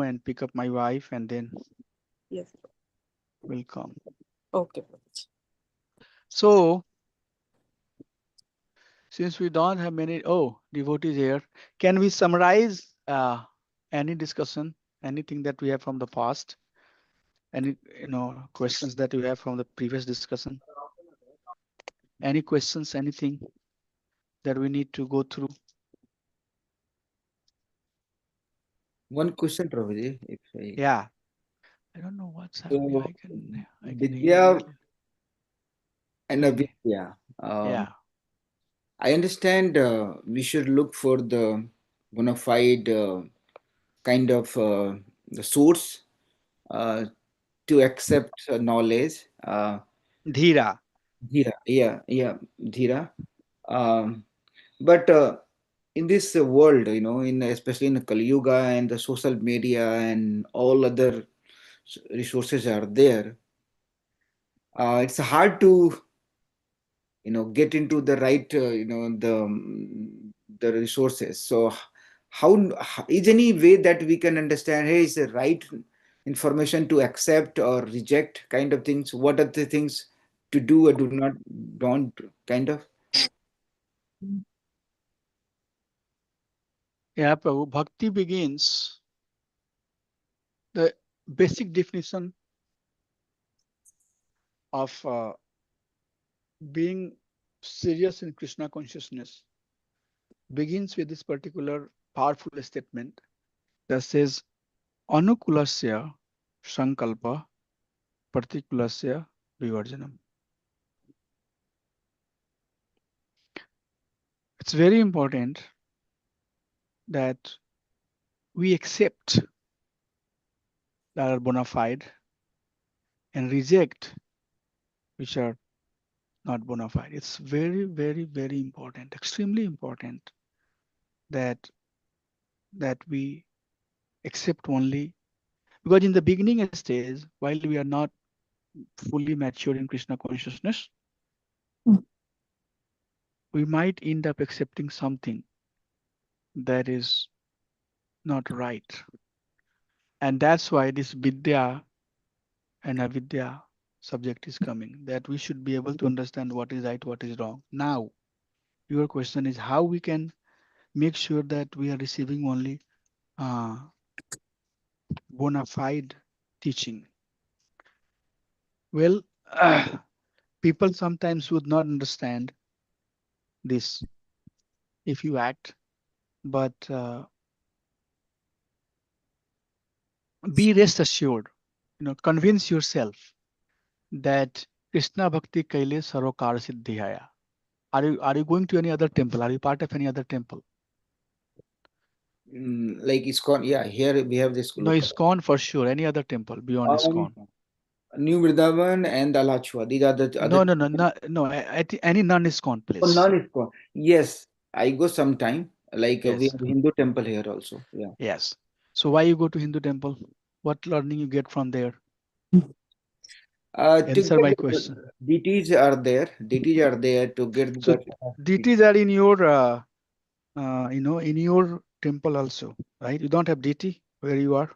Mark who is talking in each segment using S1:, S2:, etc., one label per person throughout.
S1: and pick up my wife and then
S2: Yes.
S1: we'll come.
S2: Okay, Prabhuji.
S1: So since we don't have many devotees here, can we summarize any discussion, anything that we have from the past, any questions that you have from the previous discussion, any questions, anything that we need to go through?
S3: One question, Prabhuji, if I
S1: Yeah, I don't know what's happening.
S3: so
S1: I can hear
S3: Vidya
S1: little.
S3: and
S1: Okay.
S3: Avidya.
S1: Yeah.
S3: I understand we should look for the bona fide kind of the source uh, to accept knowledge.
S1: Dhira.
S3: Dhira, yeah, Dhira. Um, but in this world, in especially in the Kali Yuga and the social media and all other resources are there, it's hard to get into the right the resources. So how is any way that we can understand, hey, is the right information to accept or reject kind of things? What are the things to do or do not don't kind of?
S1: Yeah, Prabhu. Bhakti begins, the basic definition of being serious in Krishna consciousness begins with this particular powerful statement that says Anukulasya Sankalpa Partikulasya Vivarjanam. It's very important that we accept that are bona fide and reject which are not bona fide. It's very, very, very important, extremely important that we accept only, because in the beginning stage, while we are not fully mature in Krishna consciousness, we might end up accepting something that is not right. And that's why this Vidya and Avidya subject is coming, that we should be able to understand what is right, what is wrong. Now, your question is how we can make sure that we are receiving only uh, bona fide teaching. Well, people sometimes would not understand this if you act, but be rest assured, convince yourself that Krishna Bhakti Kaile Sarokar Siddhihaya. Are you going to any other temple? Are you part of any other temple?
S3: Like ISKCON, yeah, here we have this
S1: No,
S3: local
S1: ISKCON for sure. Any other temple beyond
S3: um,
S1: ISKCON?
S3: New Vrindavan and Alachua. These are the other.
S1: No, no, no, no, no. Any non-ISKCON
S3: Oh,
S1: place.
S3: non-ISKCON. Yes, I go sometime. Like we
S1: Yes,
S3: have Hindu temple here also. Yeah.
S1: yes. So why you go to Hindu temple? What learning you get from there?
S3: To
S1: Answer
S3: get
S1: my
S3: the
S1: question.
S3: deities are there. Deities are there to get
S1: So
S3: the capacity.
S1: deities are in your, in your temple also, right? You don't have deity where you are.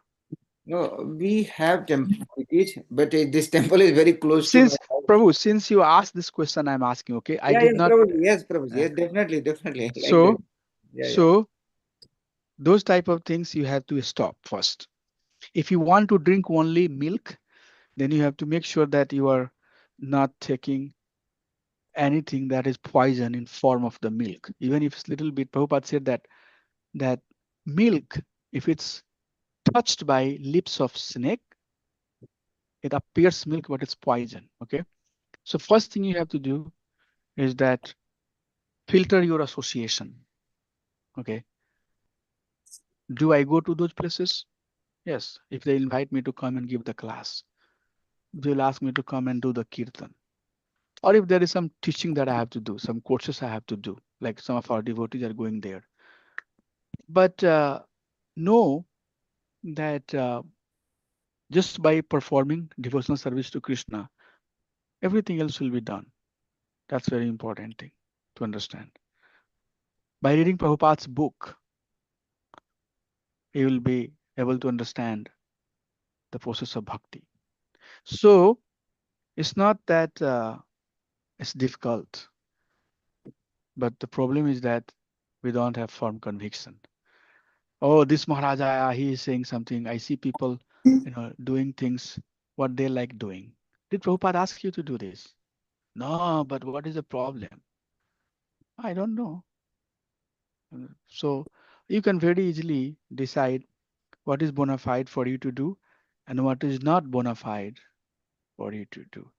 S3: No, we have temple deities, but this temple is very close to my
S1: Since
S3: house.
S1: Prabhu, since you asked this question, I'm asking. Okay, I
S3: Yeah,
S1: did
S3: yes,
S1: not.
S3: Prabhu. Yes, Prabhu.
S1: Uh,
S3: Yes, definitely, definitely. Like that.
S1: so,
S3: Yeah, yeah.
S1: so those type of things you have to stop first. If you want to drink only milk, then you have to make sure that you are not taking anything that is poison in form of the milk. Even if it's little bit, Prabhupada said that milk, if it's touched by lips of snake, it appears milk, but it's poison. Okay. So first thing you have to do is that filter your association. Okay. Do I go to those places? Yes. If they invite me to come and give the class, they'll ask me to come and do the kirtan. Or if there is some teaching that I have to do, some courses I have to do, like some of our devotees are going there. But know that just by performing devotional service to Krishna, everything else will be done. That's very important thing to understand. By reading Prabhupada's book, you will be able to understand the process of bhakti. So it's not that it's difficult, but the problem is that we don't have firm conviction. Oh, this Maharaja, he is saying something. I see people, doing things what they like doing. Did Prabhupada ask you to do this? No, but what is the problem? I don't know. So you can very easily decide what is bona fide for you to do and what is not bona fide for you to do.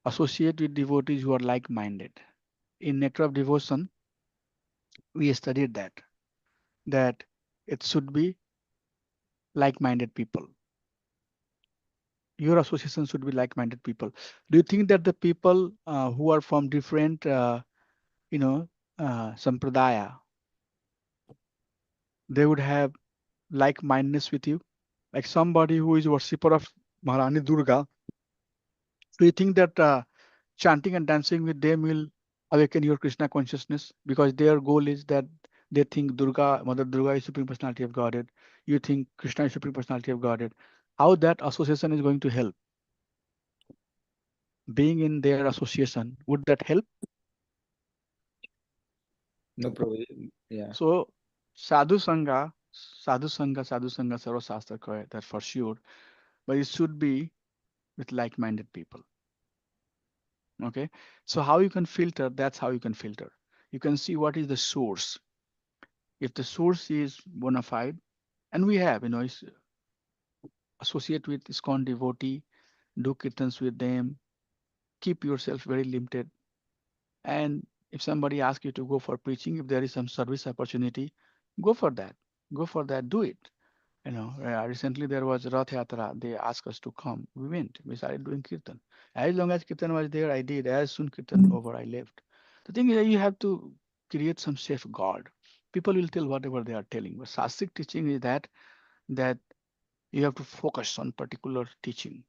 S1: Associate with devotees who are like-minded. In Nectar of Devotion, we studied that it should be like-minded people. Your association should be like-minded people. Do you think that the people who are from different, sampradaya, they would have like-mindedness with you? Like somebody who is worshipper of Maharani Durga, do you think that chanting and dancing with them will awaken your Krishna consciousness? Because their goal is that they think Durga, Mother Durga is Supreme Personality of Godhead. You think Krishna is Supreme Personality of Godhead. How that association is going to help? Being in their association, would that help?
S3: No problem. Yeah.
S1: So, sadhu sangha, sadhu sangha, sarva shastra koi, that for sure, but it should be with like-minded people. Okay, so how you can filter? That's how you can filter. You can see what is the source. If the source is bona fide, and we have, associate with ISKCON devotee, do kirtans with them, keep yourself very limited. And if somebody asks you to go for preaching, if there is some service opportunity, go for that. Go for that. Do it. Recently there was Rath Yatra. They asked us to come. We went. We started doing kirtan. As long as kirtan was there, I did. As soon kirtan over, I left. The thing is that you have to create some safeguard. People will tell whatever they are telling. But Sastric teaching is that you have to focus on particular teaching.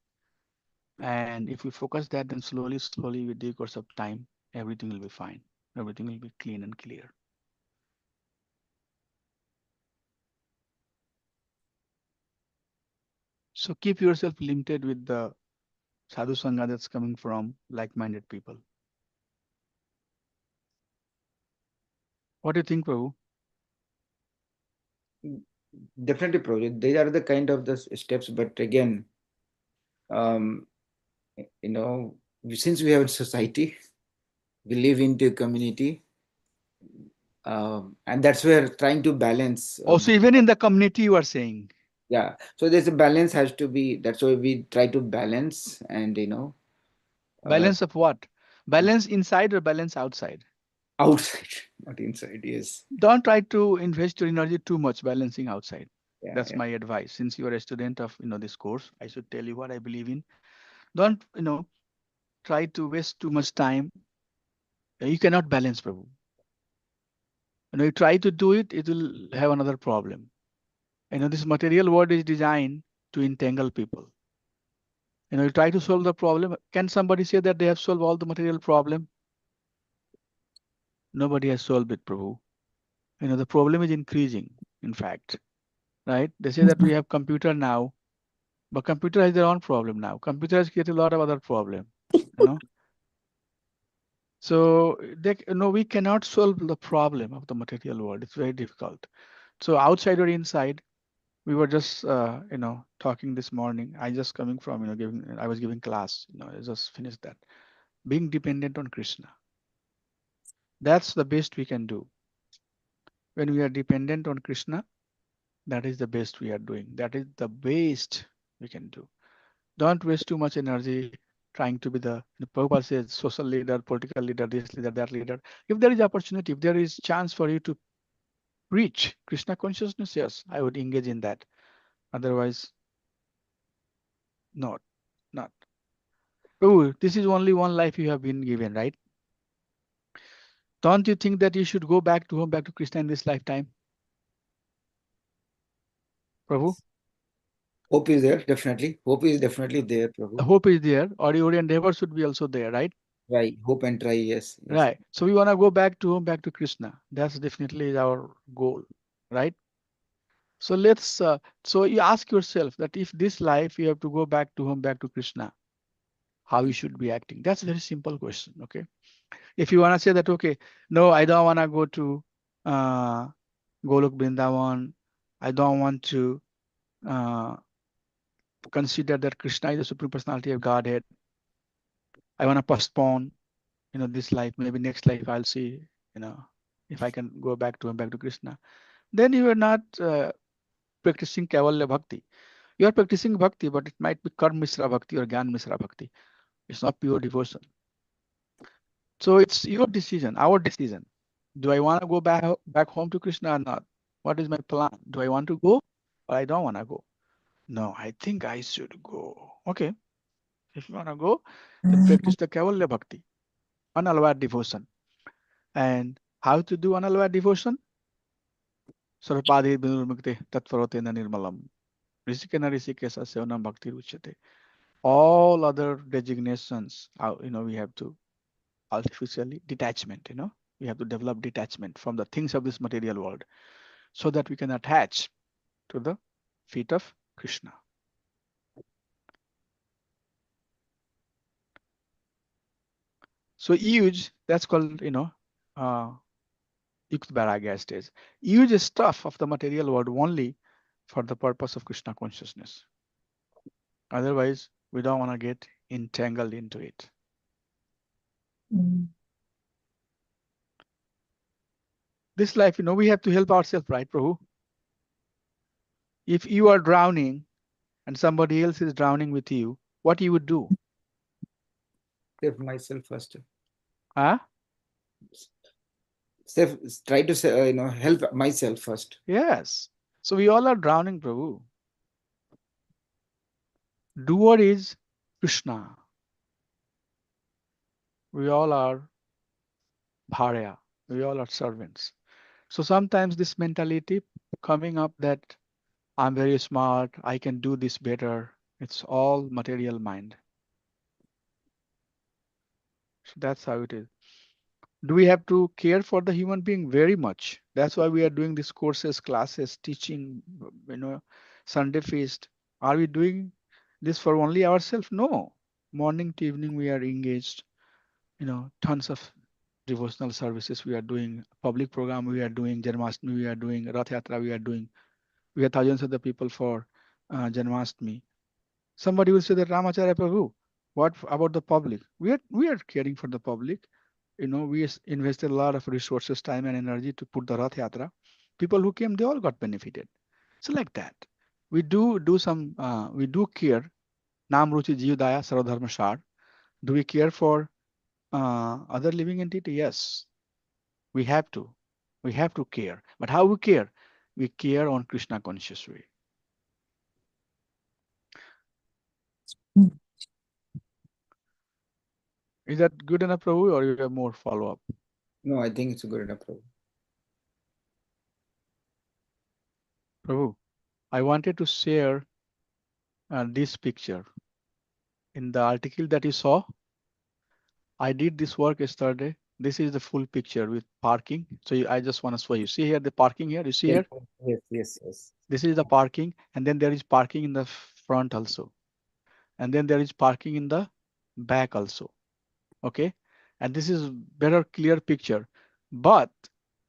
S1: And if you focus that, then slowly with the course of time, everything will be fine. Everything will be clean and clear. So keep yourself limited with the sadhu sangha that's coming from like-minded people. What do you think, Prabhu?
S3: Definitely, project. These are the kind of the steps, but again, um, since we have a society, we live into a community, and that's where trying to balance.
S1: Also, even in the community, you are saying
S3: Yeah, so there's a balance has to be. That's why we try to balance, and uh,
S1: balance of what? Balance inside or balance outside?
S3: outside, not inside. Yes.
S1: Don't try to invest your energy too much balancing outside.
S3: Yeah,
S1: That's
S3: yeah.
S1: my advice. Since you are a student of this course, I should tell you what I believe in. Don't try to waste too much time. You cannot balance, Prabhu. You try to do it, it will have another problem. This material world is designed to entangle people. You try to solve the problem. Can somebody say that they have solved all the material problem? Nobody has solved it, Prabhu. The problem is increasing, in fact, right? They say that we have computer now, but computer has their own problem now. Computer has created a lot of other problem, you know. So we cannot solve the problem of the material world. It's very difficult. So outside or inside, we were just talking this morning. I just coming from I was giving class. I just finished that. Being dependent on Krishna. That's the best we can do. When we are dependent on Krishna, that is the best we are doing. That is the best we can do. Don't waste too much energy trying to be the Prabhupada says social leader, political leader, this leader, that leader. If there is opportunity, if there is chance for you to reach Krishna consciousness, yes, I would engage in that. Otherwise, not, not. Oh, this is only one life you have been given, right? Don't you think that you should go back to home, back to Krishna in this lifetime? Prabhu,
S3: Hope is there, definitely. Hope is definitely there,
S1: the
S3: Prabhu.
S1: hope is there, or your endeavor should be also there, right?
S3: Try, hope and try, yes, yes.
S1: Right. So we want to go back to home, back to Krishna. That's definitely our goal, right? So so you ask yourself that if this life you have to go back to home, back to Krishna, how you should be acting? That's a very simple question. Okay. If you want to say that, okay, no, I don't want to go to uh, Golok Vrindavan. I don't want to uh, consider that Krishna is the supreme personality of Godhead. I want to postpone, this life. Maybe next life I'll see, you know, if I can go back to him, back to Krishna. Then you are not practicing Kaivalya Bhakti. You are practicing Bhakti, but it might be Karma Misra Bhakti or Gyan Misra Bhakti. It's not pure devotion. So it's your decision, our decision. Do I want to go back home to Krishna or not? What is my plan? Do I want to go or I don't want to go? No, I think I should go. Okay, if you want to go, then practice the Kaivalya Bhakti, unalloyed devotion. And how to do unalloyed devotion? Sarvapadi Binurmukte Tatvarotena Nirmalam. Rishikena Rishikesa Sevanam Bhakti Ruchate. All other designations, we have to artificially detachment, we have to develop detachment from the things of this material world so that we can attach to the feet of Krishna. So use, that's called, Yukt Vairagya stage. Use stuff of the material world only for the purpose of Krishna consciousness. Otherwise, we don't want to get entangled into it. This life, we have to help ourselves, right, Prabhu? If you are drowning and somebody else is drowning with you, what you would do?
S3: Save myself first.
S1: Huh?
S3: Try to help myself first.
S1: Yes. So we all are drowning, Prabhu. Doer is Krishna. We all are bharya. We all are servants. So sometimes this mentality coming up that I'm very smart, I can do this better. It's all material mind. So that's how it is. Do we have to care for the human being? Very much. That's why we are doing these courses, classes, teaching, Sunday feast. Are we doing this for only ourselves? No. Morning to evening we are engaged. Tons of devotional services we are doing, public program we are doing, Janmashtami we are doing, Rath Yatra we are doing. We have thousands of the people for Janmashtami. Somebody will say that Ramacharya Prabhu, what about the public? We are caring for the public. We invested a lot of resources, time and energy to put the Rath Yatra. People who came, they all got benefited. So like that. We do care. Nam Ruchi Jivdaya Sarvadharma Shar. Do we care for other living entity? Yes, we have to. We have to care. But how we care? We care on Krishna conscious way. Is that good enough, Prabhu, or you have more follow-up?
S3: No, I think it's good enough.
S1: Prabhu, I wanted to share this picture. In the article that you saw, I did this work yesterday. This is the full picture with parking. So I just want to show you. See here the parking here. You see here?
S3: Yes.
S1: This is the parking, and then there is parking in the front also. And then there is parking in the back also. Okay. And this is better clear picture. But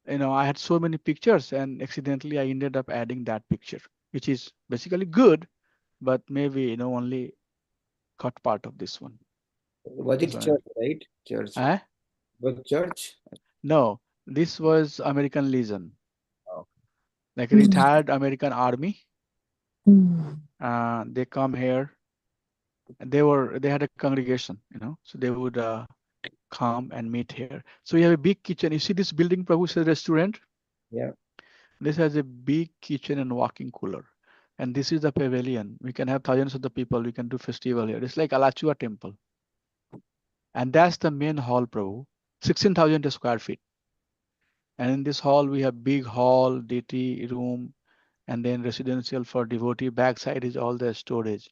S1: I had so many pictures and accidentally I ended up adding that picture, which is basically good, but maybe only cut part of this one.
S3: Was it church, right? Church.
S1: Eh?
S3: But church?
S1: No, this was American Legion.
S3: Oh.
S1: Like retired American Army. They come here. They had a congregation, so they would come and meet here. So we have a big kitchen. You see this building, Prabhu, says restaurant?
S3: Yeah.
S1: This has a big kitchen and walking cooler. And this is the pavilion. We can have thousands of the people. We can do festival here. It's like Alachua temple. And that's the main hall, Prabhu. 16,000 square feet. And in this hall, we have big hall, DT room, and then residential for devotee. Backside is all the storage.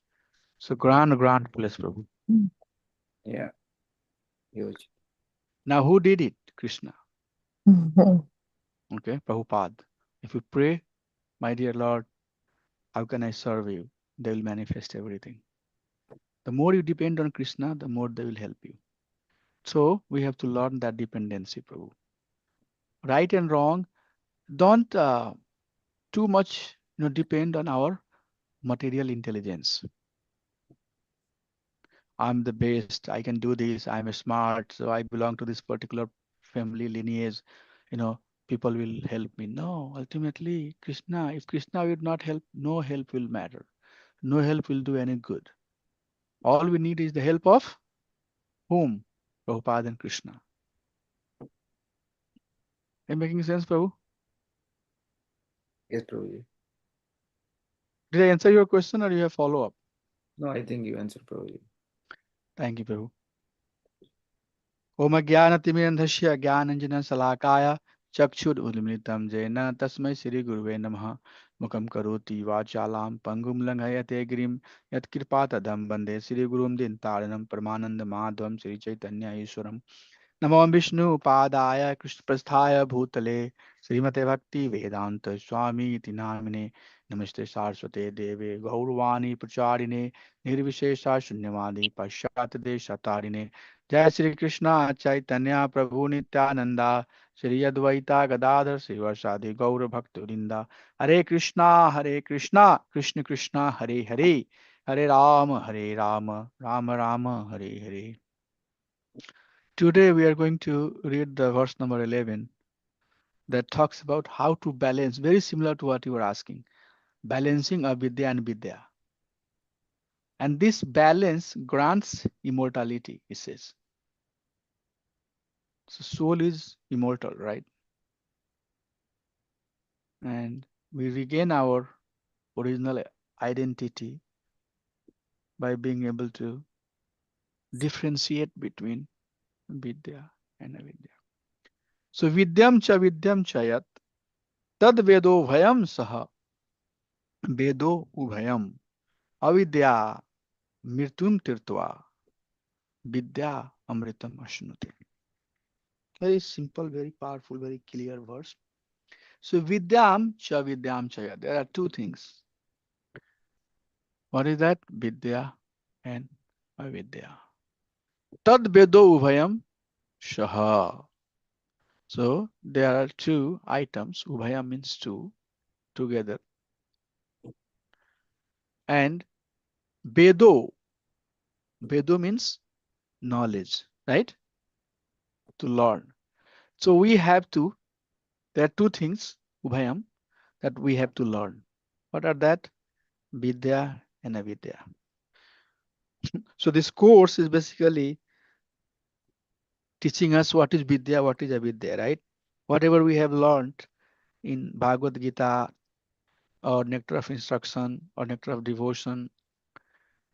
S1: So grand place, Prabhu.
S3: Yeah. Huge.
S1: Now, who did it? Krishna. Okay, Prabhupada. If you pray, My dear Lord, how can I serve you? They will manifest everything. The more you depend on Krishna, the more they will help you. So we have to learn that dependency, Prabhu. Right and wrong, don't too much depend on our material intelligence. I'm the best, I can do this, I'm smart, so I belong to this particular family lineage, you know, people will help me. No, ultimately, Krishna, if Krishna will not help, no help will matter. No help will do any good. All we need is the help of whom? Prabhupada and Krishna. Am I making sense, Prabhu?
S3: Yes, Prabhuji.
S1: Did I answer your question or you have follow up?
S3: No, I think you answered, Prabhuji.
S1: Thank you, Prabhu. ओम ज्ञानतिमिरन्धस्य ज्ञानञ्जनशलाकाय चक्षुरुन्मिलितं येन तस्मै श्रीगुरुवे नमः मुखं करोति वाचालां पङ्गुं लङ्घयते गिरिं यत्कृपातदं वन्दे श्रीगुरुं दीनतारिणं परमानन्दमाधवं श्रीचैतन्यईश्वरम् नमो विष्णुपादाय कृष्णप्रस्थाय भूतले श्रीमते भक्ति वेदांत स्वामी इति नामिने नमस्ते सारस्वते देवे गौरवाणी प्रचारिणे निर्विशेषा शून्यवादी पाश्चात्य देशतारिणे जय श्री कृष्ण चैतन्य प्रभु नित्यानंदा श्री अद्वैता गदाधर श्रीवासादि गौर भक्त वृंदा हरे Krishna Krishna Krishna Hare Hare Ram Ram Ram Hare Hare. Today we are going to read the verse number 11 that talks about how to balance, very similar to what you were asking, balancing avidya and vidya. And this balance grants immortality, he says. So soul is immortal, right? And we regain our original identity by being able to differentiate between vidya and avidya. So vidyam cha yat tad vedo bhayam saha vedo ubhayam avidya mrityum tirtva vidya amritam ashnute. Very simple, very powerful, very clear verse. So vidyam cha yat. There are two things. What is that? Vidya and avidya. Tad vedo ubhayam shaha. So there are two items. Ubhayam means two together. And vedo. Vedo means knowledge, right? To learn. So we have to, there are two things, Ubhayam, that we have to learn. What are that? Vidya and avidya. So this course is basically teaching us what is Vidya, what is avidya, right? Whatever we have learned in Bhagavad Gita or Nectar of Instruction or Nectar of Devotion,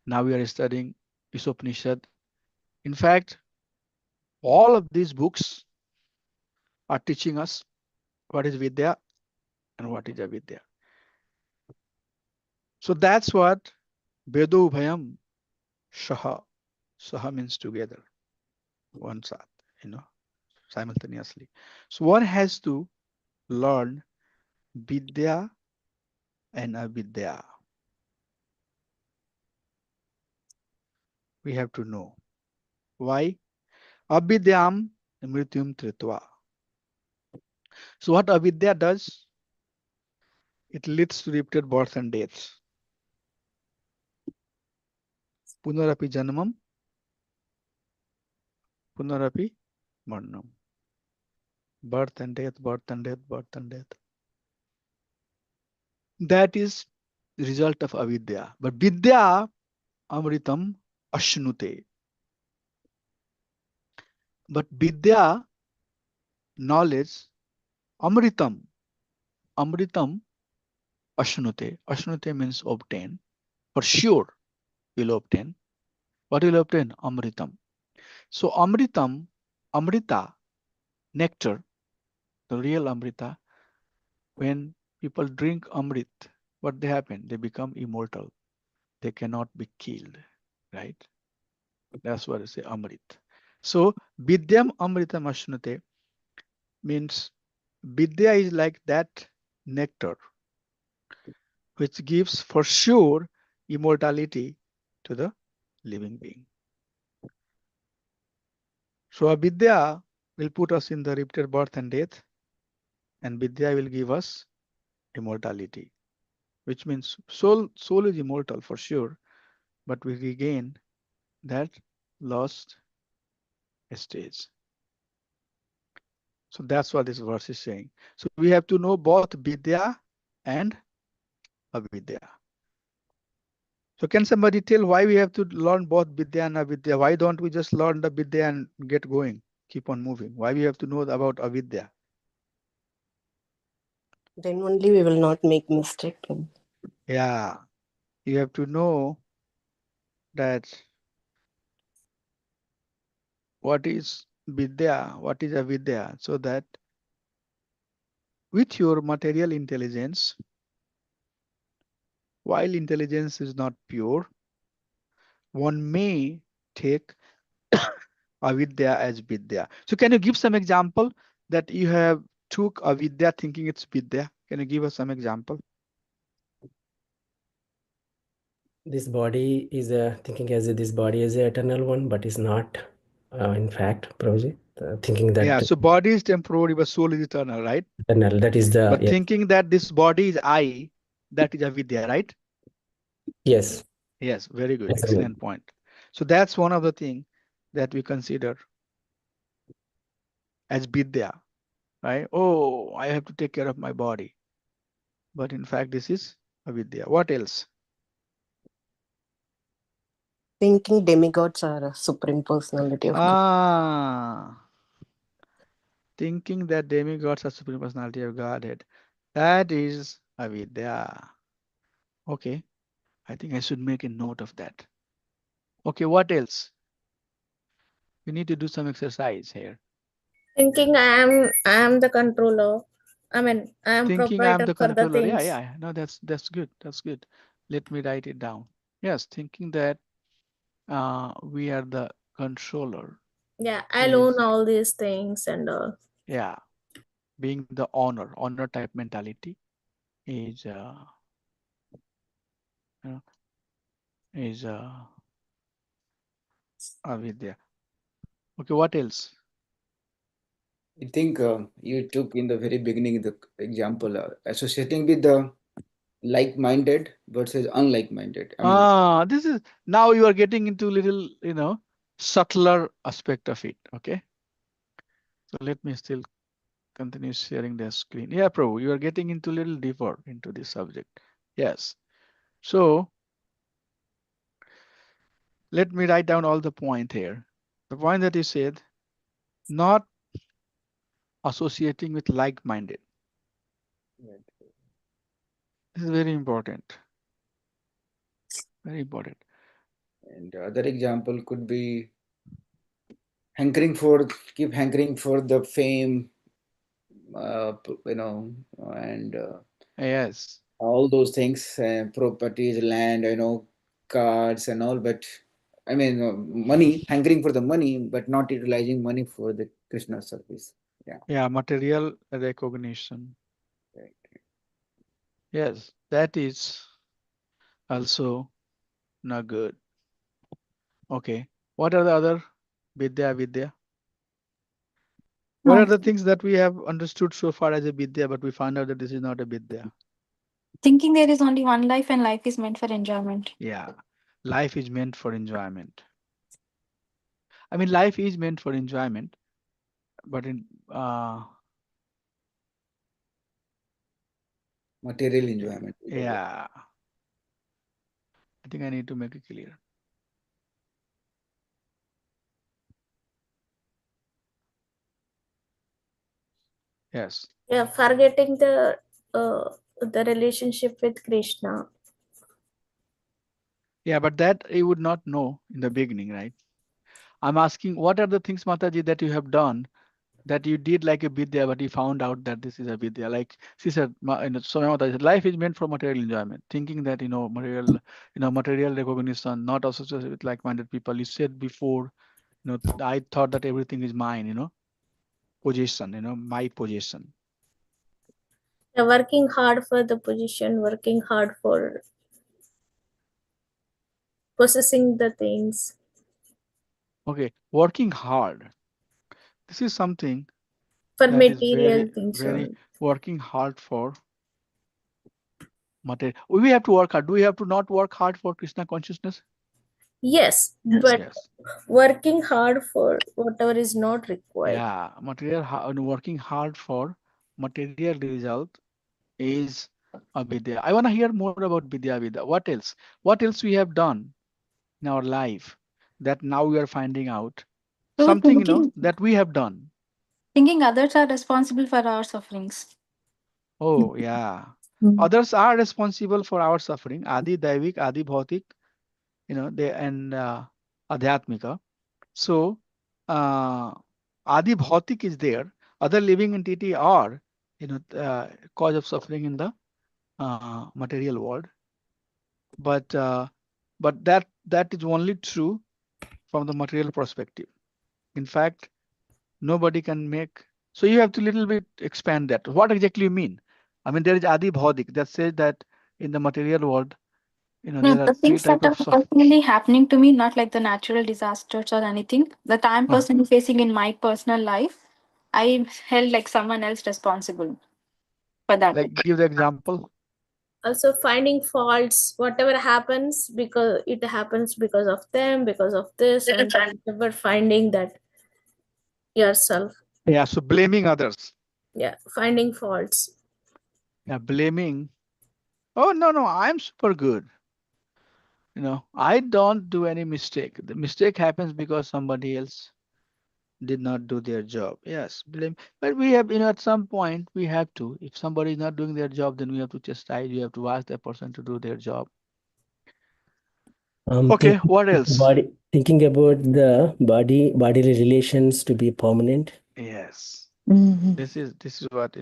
S1: now we are studying Upanishad. In fact, all of these books are teaching us what is Vidya and what is avidya. So that's what Vedo Ubhayam Shaha. Saha means together, one side, you know, simultaneously. So one has to learn Vidya and Avidya. We have to know. Why? Avidyam Mrityum Tritva. So what Avidya does? It leads to repeated birth and death. Punarapi Janamam, Punarapi Marnam. Birth and death, birth and death, birth and death. That is the result of Avidya. But Vidya Amritam Ashnute. But Vidya, knowledge, Amritam, Amritam Ashnute. Ashnute means obtain. For sure, you'll obtain. What will obtain? Amritam. So Amritam, Amrita, nectar, the real Amrita, when people drink Amrit, what they happen? They become immortal. They cannot be killed, right? That's what I say, Amrit. So Vidyam Amritam Ashnute means Vidya is like that nectar. which gives for sure immortality to the living being. So avidya will put us in the repeated birth and death, and vidya will give us immortality, which means soul is immortal for sure, but we regain that lost stage. So that's what this verse is saying. So we have to know both vidya and avidya. So can somebody tell why we have to learn both vidya and avidya? Why don't we just learn the vidya and get going, keep on moving? Why we have to know about avidya?
S2: Then only we will not make mistake.
S1: Yeah, you have to know that what is vidya, what is avidya, so that with your material intelligence, while intelligence is not pure, one may take avidya as vidya. So can you give some example that you have took avidya thinking it's vidya? Can you give us some example?
S4: This body is thinking as this body is the eternal one, but is not. In fact, Prabhuji, thinking that
S1: Yeah, so body is temporary, but soul is eternal, right?
S4: eternal, that is the
S1: But thinking that this body is I, that is avidya, right?
S4: yes.
S1: Yes, very good.
S4: Yes,
S1: Excellent point. So that's one of the things that we consider as vidya, right? Oh, I have to take care of my body. But in fact, this is avidya. What else?
S2: Thinking demigods are a supreme personality of God.
S1: Ah, thinking that demigods are supreme personality of Godhead. That is avidya. Okay, I think I should make a note of that. Okay, what else? We need to do some exercise here.
S5: Thinking I am the controller. I mean, I am
S1: Thinking I'm
S5: proprietor
S1: the
S5: for the
S1: controller. Yeah,
S5: things.
S1: yeah. No, that's good. That's good. Let me write it down. Yes, thinking that we are the controller
S5: Yeah, I
S1: is,
S5: own all these things and all.
S1: yeah, being the honor type mentality is you know, is avidya. Okay, what else?
S3: I think you took in the very beginning the example associating with the like-minded versus unlike-minded. I mean,
S1: This is now you are getting into little, subtler aspect of it. Okay, so let me still continue sharing the screen. Yeah, Prabhu, you are getting into a little deeper into this subject. Yes. So let me write down all the point here. The point that you said, not associating with like-minded. This is very important. Very important.
S3: and the other example could be hankering for, keep hankering for the fame, and
S1: Yes.
S3: all those things, properties, land, cars and all. But I mean, money, hankering for the money, but not utilizing money for the Krishna service. Yeah.
S1: Yeah, material recognition.
S3: Right.
S1: Yes, that is also not good. Okay. What are the other vidya? What are the things that we have understood so far as a vidya, but we found out that this is not a vidya?
S6: Thinking there is only one life and life is meant for enjoyment.
S1: Yeah. Life is meant for enjoyment. I mean, life is meant for enjoyment, but in
S3: Material enjoyment.
S1: yeah, I think I need to make it clear. Yes.
S5: Yeah, forgetting the relationship with Krishna.
S1: Yeah, but that you would not know in the beginning, right? I'm asking, what are the things, Mataji, that you have done that you did like a vidya, but you found out that this is a vidya? Like she said, Soumya Mataji said, life is meant for material enjoyment. Thinking that material recognition, not associated with like-minded people. You said before, I thought that everything is mine. Possession, my possession.
S5: Yeah, working hard for the position, working hard for possessing the things.
S1: Okay, working hard. This is something
S5: For
S1: that is
S5: material things
S1: very
S5: only.
S1: working hard for material. We have to work hard. Do we have to not work hard for Krishna consciousness?
S5: Yes, but
S1: Yes.
S5: working hard for whatever is not required.
S1: Yeah, working hard for material result is a vidya. I want to hear more about vidya. What else? What else we have done in our life that now we are finding out?
S6: So
S1: Something,
S6: thinking,
S1: that we have done.
S6: thinking others are responsible for our sufferings.
S1: Oh, yeah.
S6: Mm.
S1: Others are responsible for our suffering. Adi Daivik, Adi Bhautik, they and Adhyatmika. So, Adi Bhautik is there. Other living entity are, cause of suffering in the material world. But that is only true from the material perspective. In fact, nobody can make. So you have to little bit expand that. What exactly you mean? I mean, there is Adi Bhautik that says that in the material world,
S6: No,
S1: there are
S6: the
S1: three
S6: things
S1: type
S6: that are
S1: of
S6: personally happening to me, not like the natural disasters or anything that I'm
S1: uh,
S6: personally facing in my personal life, I held like someone else responsible for that.
S1: like give the example.
S5: Also finding faults, whatever happens, because it happens because of them, because of this, and never finding that yourself.
S1: Yeah, so blaming others.
S5: Yeah, finding faults.
S1: Yeah, blaming. Oh no, I'm super good. I don't do any mistake. The mistake happens because somebody else did not do their job. Yes, blame. But we have, at some point we have to. If somebody is not doing their job, then we have to chastise. We have to ask that person to do their job. Okay, what else?
S4: Thinking about the bodily relations to be permanent.
S1: Yes.
S6: Mhm.
S1: This is what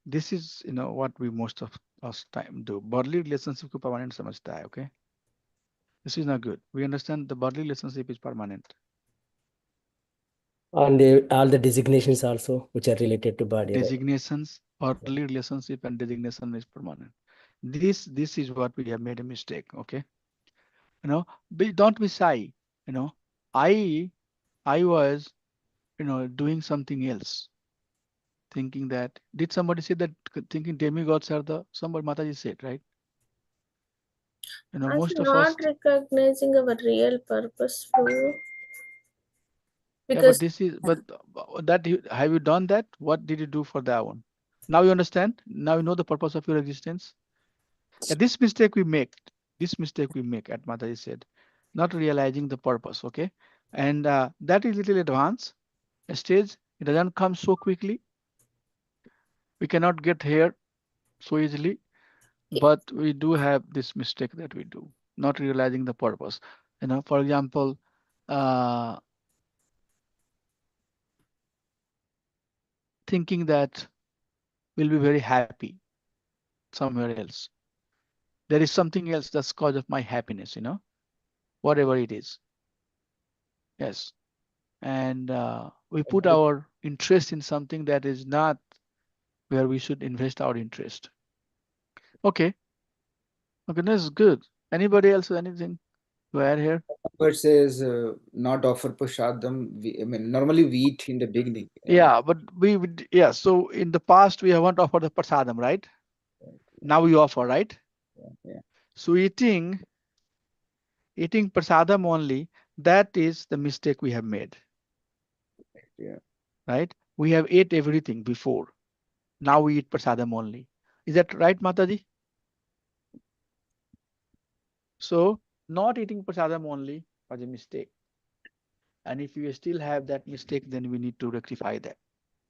S1: this is what we most of us time do. Bodily relationship को permanent समझता है, okay? This is not good. We understand the bodily relationship is permanent.
S4: And all the designations also, which are related to body.
S1: Designations, bodily relationship and designation is permanent. This is what we have made a mistake, okay? Don't be shy. I was doing something else, thinking that did somebody say that thinking demigods are the somebody Mataji said, right?
S5: Also
S1: Most of us.
S5: not recognizing our real purpose too.
S1: Yeah,
S5: Because
S1: but have you done that? What did you do for that one? Now you understand? Now you know the purpose of your existence? Yeah, this mistake we make at Mataji said, not realizing the purpose, okay? And that is little advanced stage. It doesn't come so quickly. We cannot get here so easily, but we do have this mistake that we do, not realizing the purpose. For example, thinking that we'll be very happy somewhere else. There is something else that's cause of my happiness, whatever it is. Yes. And we put our interest in something that is not where we should invest our interest. Okay. Okay, that's good. Anybody else with anything to add here?
S3: But says not offer prasadam. I mean, normally we eat in the beginning.
S1: Yeah, but we would, yeah. So in the past, we haven't offered the prasadam, right? Now we offer, right?
S3: Yeah.
S1: So eating prasadam only, that is the mistake we have made.
S3: Yeah.
S1: Right? We have ate everything before. Now we eat prasadam only. Is that right, Mataji? So not eating prasadam only was a mistake. And if you still have that mistake, then we need to rectify that.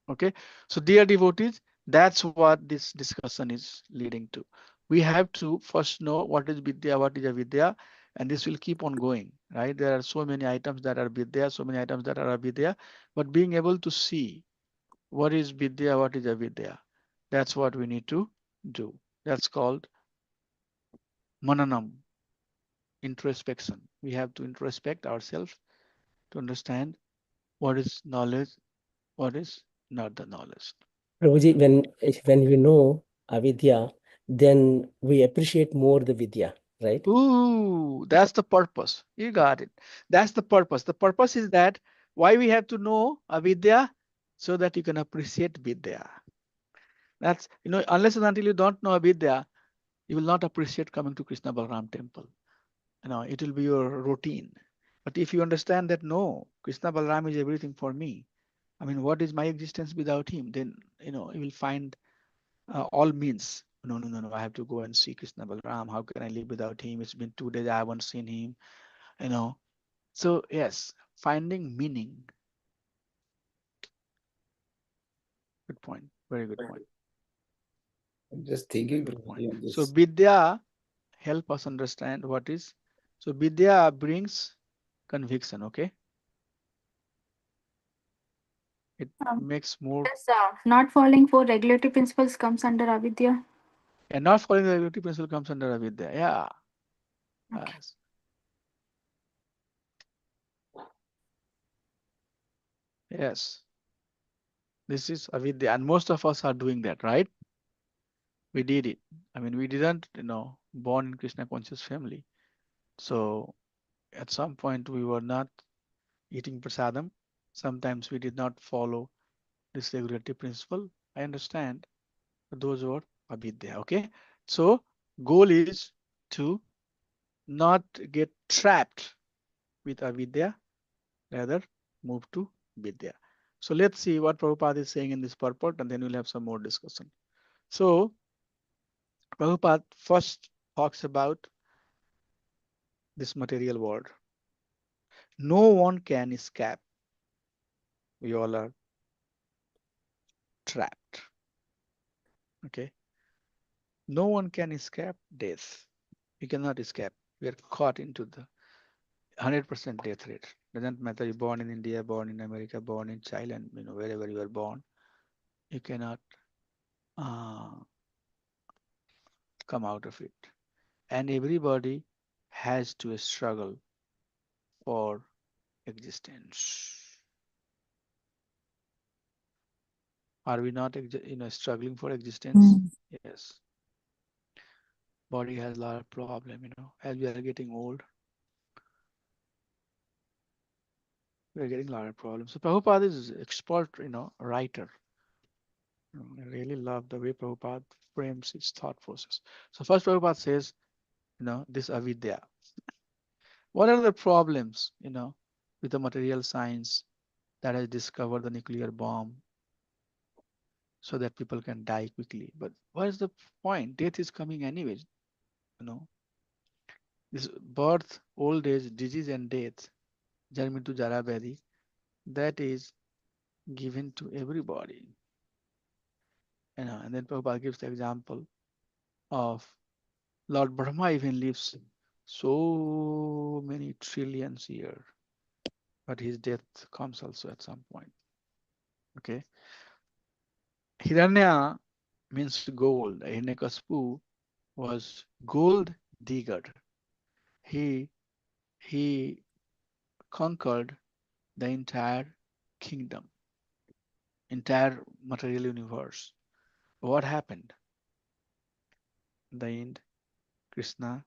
S1: Okay. So dear devotees, that's what this discussion is leading to. We have to first know what is vidya, what is avidya, and this will keep on going, right? There are so many items that are vidya, so many items that are avidya, but being able to see what is vidya, what is avidya, that's what we need to do. That's called mananam, introspection. We have to introspect ourselves to understand what is knowledge, what is not the knowledge.
S4: Prabhuji, when you know avidya, then we appreciate more the vidya, right?
S1: Ooh, that's the purpose. You got it. That's the purpose. The purpose is that why we have to know avidya so that you can appreciate vidya. That's, unless and until you don't know avidya, you will not appreciate coming to Krishna Balaram temple. It will be your routine. But if you understand that no, Krishna Balaram is everything for me. I mean, what is my existence without him? Then, you will find all means. No, no, no, no. I have to go and see Krishna Balaram. How can I live without him? It's been 2 days. I haven't seen him. you know so yes, finding meaning. Good point, very good point.
S3: I'm just thinking
S1: Good point.
S3: on
S1: So
S3: this.
S1: vidya help us understand what is. So vidya brings conviction. Okay, it makes more.
S6: Does not following four regulatory principles comes under avidya?
S1: And not following the regulatory principle comes under avidya. Yeah.
S6: Okay.
S1: Yes. Yes, this is avidya, and most of us are doing that, right? We did it. I mean, we didn't, born in Krishna conscious family. So at some point we were not eating prasadam. Sometimes we did not follow this regulatory principle. I understand. Those were avidya. Okay. So goal is to not get trapped with avidya, rather move to vidya. So let's see what Prabhupada is saying in this purport, and then we'll have some more discussion. So Prabhupada first talks about this material world. No one can escape. We all are trapped. Okay. No one can escape death. You cannot escape. We are caught into the 100% death rate. Doesn't matter you're born in India, born in America, born in Thailand, wherever you are born, you cannot uh, come out of it. And everybody has to struggle for existence. Are we not, struggling for existence? Yes. Body has a lot of problem, as we are getting old, we are getting a lot of problems. So Prabhupada is expert, writer. I really love the way Prabhupada frames his thought process. So first Prabhupada says, this avidya. What are the problems, with the material science that has discovered the nuclear bomb so that people can die quickly? But what is the point? Death is coming anyways, you know. This birth, old age, disease and death, Jarmitu Jarabedi, that is given to everybody. And then Prabhupada gives the example of Lord Brahma even lives so many trillions years, but his death comes also at some point. Okay. Hiranya means gold. Hiranyakaspu was gold digger. He he conquered the entire kingdom, entire material universe. What happened? In the end, Krishna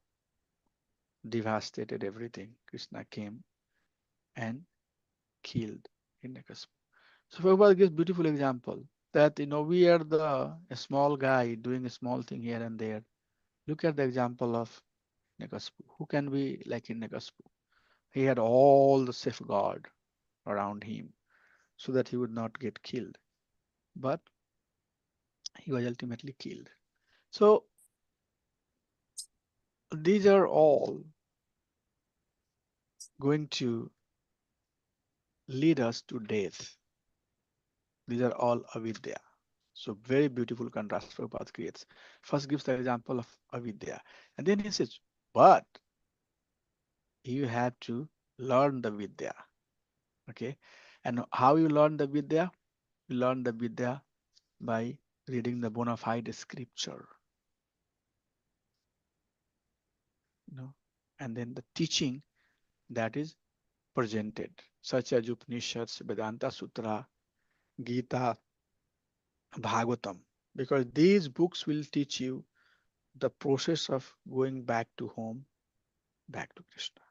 S1: devastated everything. Krishna came and killed Hiranyakaspu. So Prabhupada gives beautiful example that we are a small guy doing a small thing here and there. Look at the example of Hiranyakaspu. Who can be like Hiranyakaspu? He had all the safeguard around him so that he would not get killed. But he was ultimately killed. So these are all going to lead us to death. These are all avidya. So very beautiful contrast Prabhupada creates. First gives the example of avidya. And then he says, but you have to learn the vidya. Okay. And how you learn the vidya? You learn the vidya by reading the bona fide scripture. And then the teaching that is presented, such as Upanishads, Vedanta Sutra, Gita, Bhagavatam. because these books will teach you the process of going back to home, back to Krishna.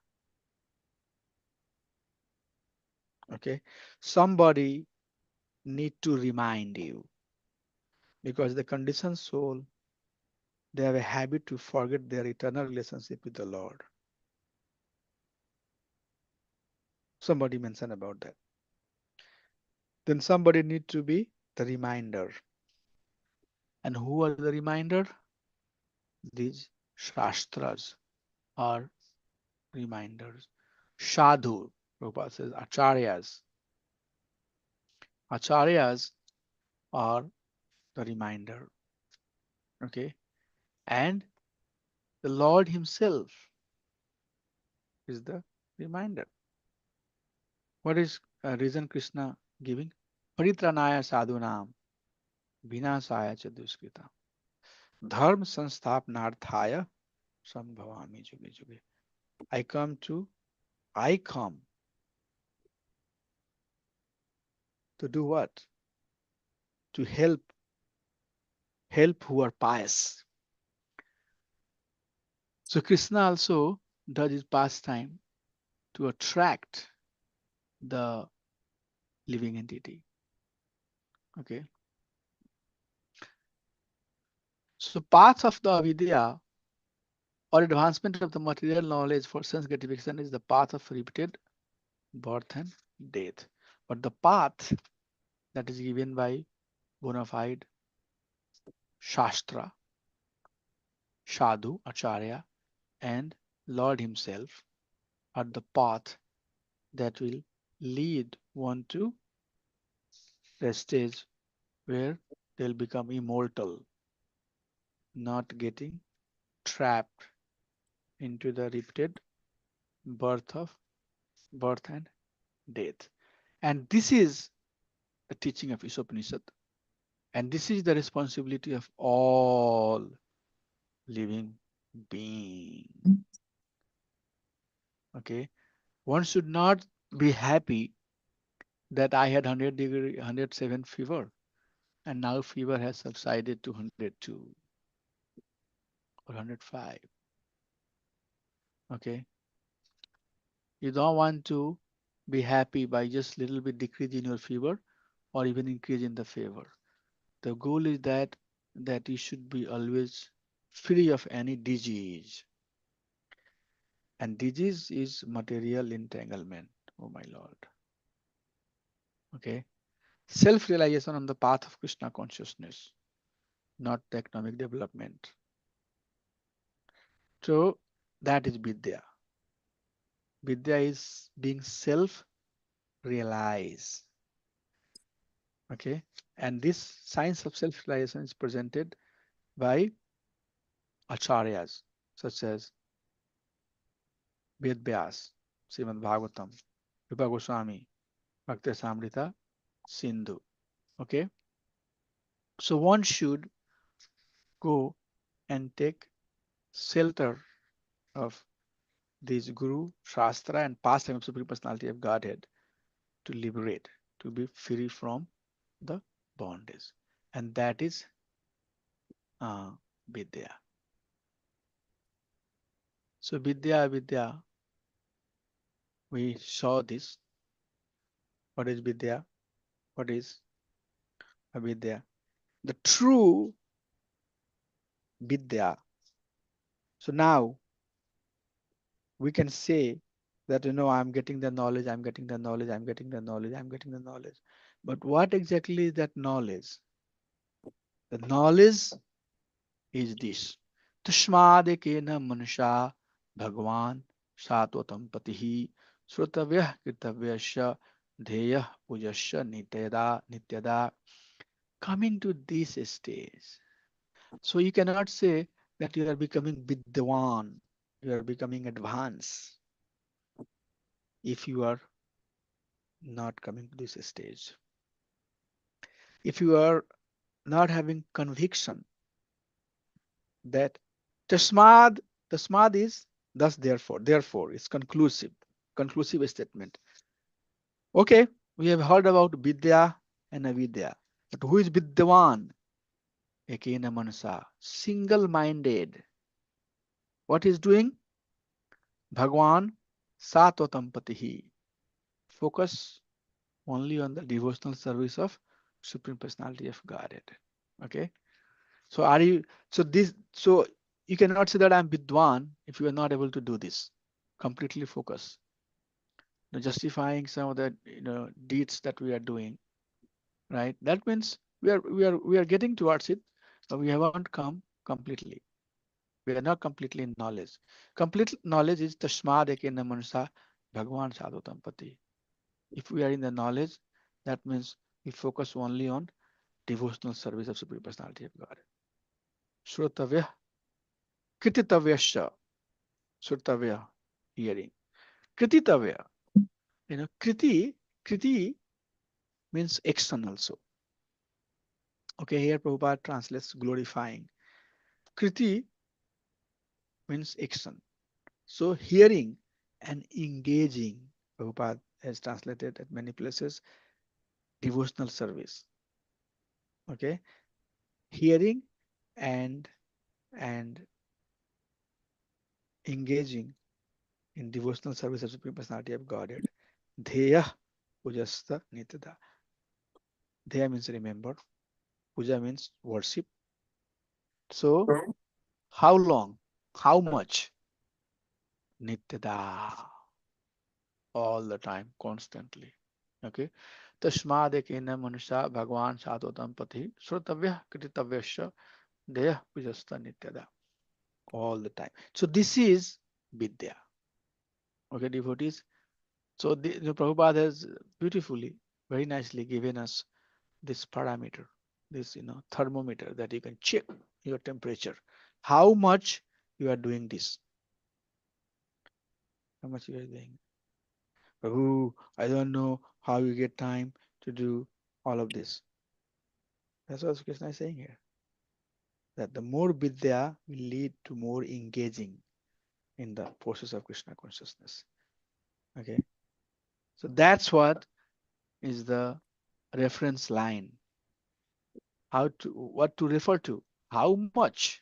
S1: Okay, somebody need to remind you, because the conditioned soul, they have a habit to forget their eternal relationship with the Lord. Somebody mentioned about that. Then somebody need to be the reminder. And who are the reminder? These shastras are reminders. Sadhu, Prabhupada says, acharyas. Acharyas are the reminder. Okay. And the Lord Himself is the reminder. What is reason Krishna giving? Paritranaya sadhunam vinasaya cha duskritam dharma sanstapnarthaya sambhavami juge juge. I come to do what? To help who are pious. So Krishna also does his pastime to attract the living entity. Okay. So path of the avidya or advancement of the material knowledge for sense gratification is the path of repeated birth and death. But the path that is given by bona fide Shastra, Sadhu, Acharya, and Lord Himself are the path that will lead one to the stage where they'll become immortal, not getting trapped into the repeated birth and death. And this is the teaching of Isopanishad. And this is the responsibility of all living beings. Okay. One should not be happy that I had 107 fever, and now fever has subsided to 102 or 105. Okay. You don't want to be happy by just little bit decrease in your fever or even increase in the fever. The goal is that you should be always free of any disease. And disease is material entanglement, oh my Lord. Okay. Self-realization on the path of Krishna consciousness, not the economic development. So that is Vidya. Vidya is being self-realized. Okay. And this science of self-realization is presented by acharyas such as Ved Vyas, Srimad Bhagavatam, Rupa Goswami, Bhakti Samrita, Sindhu. Okay. So one should go and take shelter of this Guru, Shastra, and pastime of Supreme Personality of Godhead to liberate, to be free from the bondage. And that is Vidya. So Vidya, we saw this. What is Vidya? What is Avidya? The true Vidya. So now we can say that, I'm getting the knowledge, I'm getting the knowledge, I'm getting the knowledge, I'm getting the knowledge. But what exactly is that knowledge? The knowledge is this. Tashmadekena manusha Bhagwan Satvatam Patihi Srutavyah Kritavyasya Dheyah Pujasya Nityada. Coming to this stage. So you cannot say that you are becoming Vidyavan, you are becoming advanced if you are not coming to this stage. If you are not having conviction that Tasmad is thus therefore it's conclusive statement. Okay, we have heard about Vidya and Avidya, but who is Vidyavan? ekena manasa, single-minded. What is doing? Bhagwan Satvatam Patihi. Focus only on the devotional service of Supreme Personality of Godhead. Okay. So are you so you cannot say that I'm Vidwan if you are not able to do this. Completely focus. Justifying some of the deeds that we are doing, right? That means we are getting towards it, but we haven't come completely. We are not completely in knowledge. Complete knowledge is Tashmad Ekena Manasa Bhagwan Sadhutam Pati. If we are in the knowledge, that means we focus only on devotional service of Supreme Personality of God. Shrutavya, Krititavya, Shrutavya, hearing. Krititavya, Kriti means action also. Okay, here Prabhupada translates glorifying. Kriti means action. So hearing and engaging, Prabhupada has translated at many places, devotional service. Okay, hearing and engaging in devotional service of Supreme Personality of Godhead. Dheya Pujasta Nityada. Dheya means remember. Puja means worship. So how long? How much? Nityada. All the time, constantly. Okay. Tashmadekena manusha Bhagwan Sadhotam Pati Srotavya Krititavyasya Deya Pujasta Nityada. All the time. So this is Vidya. Okay, devotees. So the Prabhupada has beautifully, very nicely given us this parameter, this thermometer that you can check your temperature. How much you are doing this? How much you are doing? Prabhu, I don't know how you get time to do all of this. That's what Krishna is saying here. That the more vidya will lead to more engaging in the process of Krishna consciousness. Okay. So that's what is the reference line. What to refer to? How much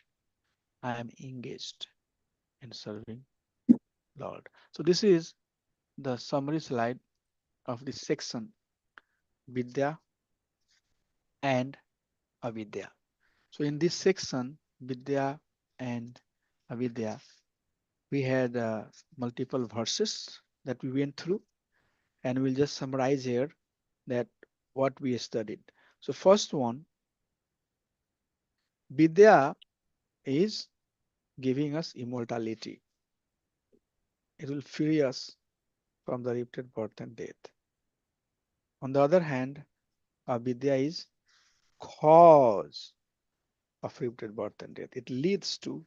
S1: I am engaged in serving Lord. So this is the summary slide of this section, Vidya and Avidya. So in this section, Vidya and Avidya, we had multiple verses that we went through, and we'll just summarize here that what we studied. So first one, Vidya is giving us immortality. It will free us from the repeated birth and death. On the other hand, Avidya is cause of repeated birth and death. It leads to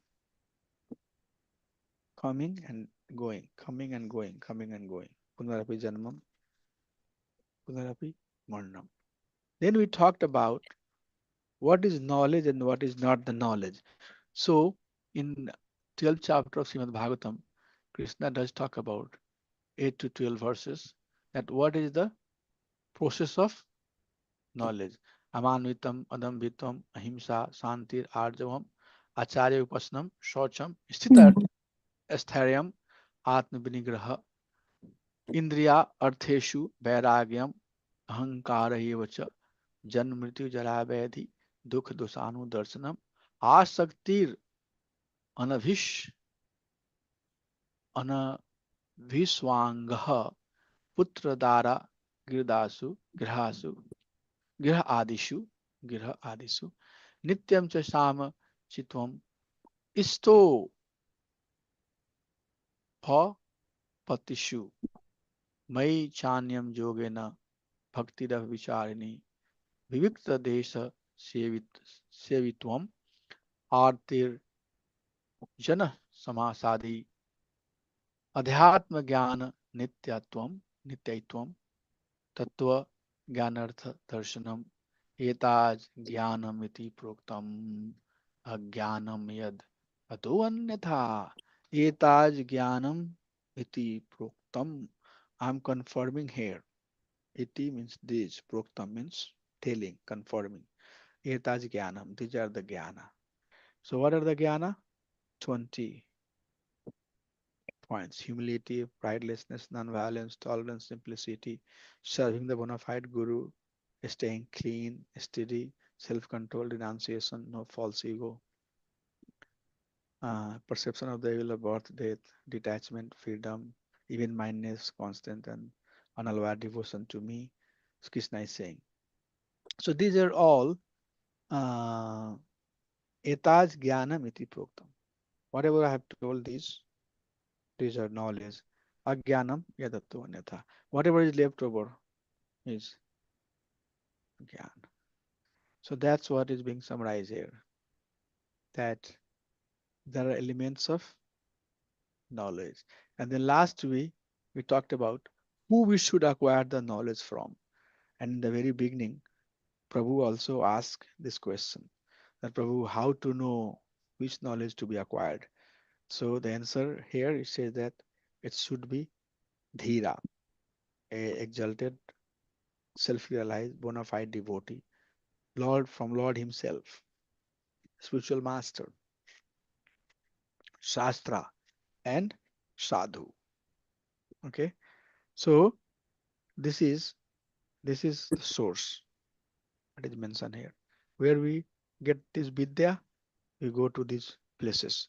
S1: coming and going, coming and going, coming and going. Punarapi Janmam, Punarapi Marnam. Then we talked about what is knowledge and what is not the knowledge. So in 12th chapter of Srimad Bhagavatam, Krishna does talk about 8 to 12 verses that what is the process of knowledge. Amanvitam, Adamvitam, Ahimsa, Santir, Arjavam, Acharya Upasnam, Shocham, Stharyam, Atma Vinigraha, Indriya Artheshu, Vairagyam, Ahankara Evacha, Jan Mrityu Jara Vedhi, Dukh Dosanu Darshanam, Asaktir Anabhish Anabhiswangaha, Putra Dara Girdasu, Grahasu, Girha Adishu, Girha Adisu, Nityam Chasama Chitvam, Isto Pa Patishu, Mai Chanyam Jogena, Bhaktira Vicharini, Vivikta Desha Sevitvam, Artir Jana Samasadi, Adhyatma Jnana Nityatvam, Nityatvam, Tattva Jnanartha Darshanam, Etaj Jnanam iti Proktam, Ajnanam Yad Ato Anyatha, Etaj Jnanam iti Proktam. I'm confirming here. Iti means this, Proktam means telling, confirming. Etaj Jnanam. These are the Jnana. So what are the Jnana? 20 points: humility, pridelessness, non-violence, tolerance, simplicity, serving the bona fide guru, staying clean, steady, self-control, renunciation, no false ego, perception of the evil of birth, death, detachment, freedom, even mindness, constant and unalloyed devotion to me, Krishna is saying. So these are all uh, etaj jnanam iti proktam. Whatever I have told these are knowledge. Ajnanam yadattu anyatha. Whatever is left over is jnana. So that's what is being summarized here. That there are elements of knowledge. And then last we talked about who we should acquire the knowledge from. And in the very beginning, Prabhu also asked this question that Prabhu, how to know which knowledge to be acquired? So the answer here it says that it should be dhira, a exalted, self-realized, bona fide devotee, Lord from Lord Himself, spiritual master, Shastra, and Sadhu. Okay, so this is this is the source that is mentioned here. Where we get this vidya, we go to these places